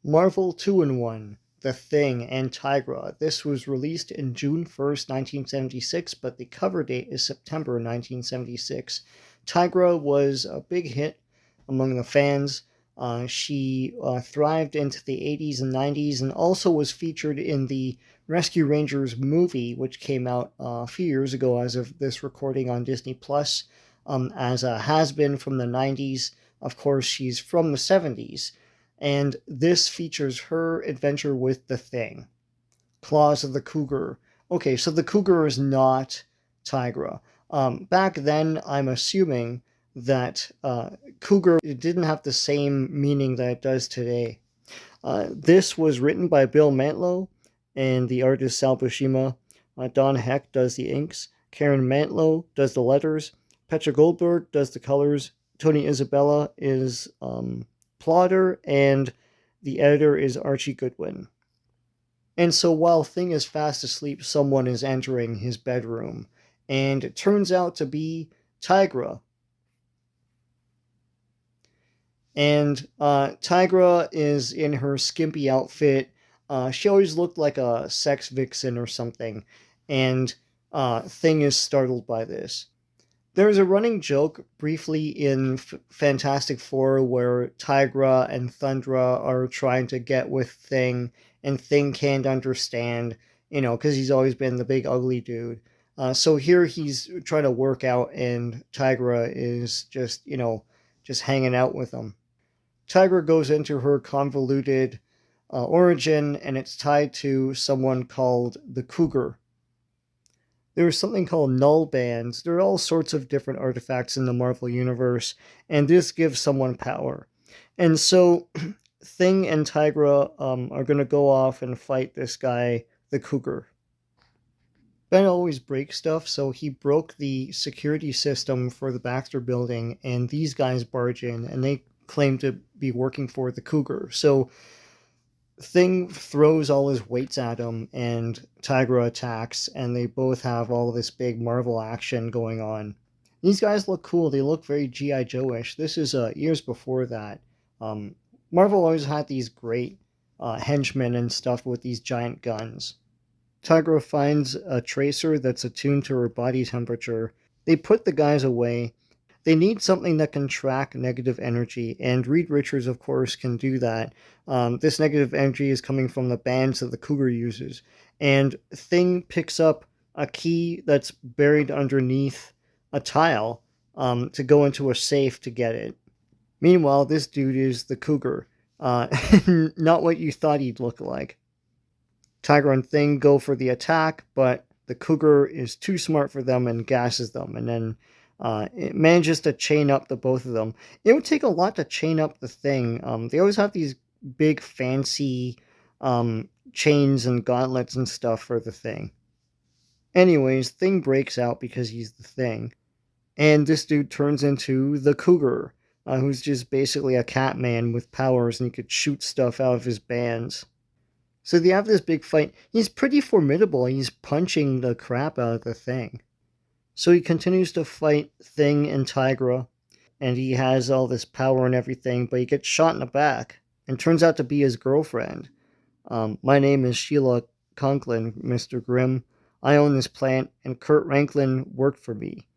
Marvel 2-in-1, The Thing, and TIGRA. This was released in June 1st, 1976, but the cover date is September 1976. TIGRA was a big hit among the fans. She thrived into the 80s and 90s and also was featured in the Rescue Rangers movie, which came out a few years ago as of this recording on Disney Plus, as a has-been from the 90s. Of course, she's from the 70s. And this features her adventure with the Thing. Claws of the Cougar. Okay, so the Cougar is not TIGRA. Back then, I'm assuming that Cougar didn't have the same meaning that it does today. This was written by Bill Mantlo and the artist Sal Buscema. Don Heck does the inks. Karen Mantlo does the letters. Petra Goldberg does the colors. Tony Isabella is plotter, and the editor is Archie Goodwin. And so while Thing is fast asleep, someone is entering his bedroom, and it turns out to be TIGRA. And TIGRA is in her skimpy outfit. She always looked like a sex vixen or something, and Thing is startled by this. There's a running joke briefly in Fantastic Four where TIGRA and Thundra are trying to get with Thing, and Thing can't understand, because he's always been the big ugly dude. So here he's trying to work out, and TIGRA is just hanging out with him. TIGRA goes into her convoluted origin, and it's tied to someone called the Cougar. There's something called null bands. There are all sorts of different artifacts in the Marvel Universe, and this gives someone power. And so Thing and TIGRA are going to go off and fight this guy, the Cougar. Ben always breaks stuff, so he broke the security system for the Baxter building, and these guys barge in, and they claim to be working for the Cougar. So Thing throws all his weights at him, and TIGRA attacks, and they both have all this big Marvel action going on. These guys look cool. They look very G.I. Joe-ish. This is years before that. Marvel always had these great henchmen and stuff with these giant guns. TIGRA finds a tracer that's attuned to her body temperature. They put the guys away. They need something that can track negative energy, and Reed Richards, of course, can do that. This negative energy is coming from the bands that the Cougar uses. And Thing picks up a key that's buried underneath a tile to go into a safe to get it. Meanwhile, this dude is the Cougar. Not what you thought he'd look like. TIGRA and Thing go for the attack, but the Cougar is too smart for them and gasses them, and then it manages to chain up the both of them. It would take a lot to chain up the Thing. They always have these big fancy chains and gauntlets and stuff for the Thing. Anyways, Thing breaks out because he's the Thing. And this dude turns into the Cougar, who's just basically a cat man with powers, and he could shoot stuff out of his bands. So they have this big fight. He's pretty formidable. He's punching the crap out of the Thing. So he continues to fight Thing and TIGRA, and he has all this power and everything, but he gets shot in the back, and turns out to be his girlfriend. My name is Sheila Conklin, Mr. Grimm. I own this plant, and Kurt Ranklin worked for me.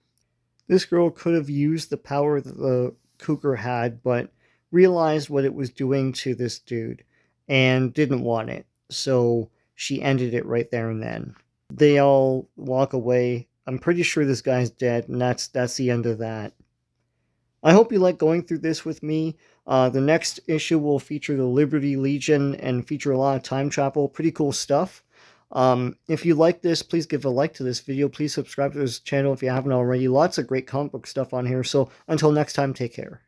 This girl could have used the power that the Cougar had, but realized what it was doing to this dude, and didn't want it. So she ended it right there and then. They all walk away. I'm pretty sure this guy's dead, and that's the end of that. I hope you like going through this with me. The next issue will feature the Liberty Legion and feature a lot of time travel. Pretty cool stuff. If you like this, please give a like to this video. Please subscribe to this channel if you haven't already. Lots of great comic book stuff on here. So until next time, take care.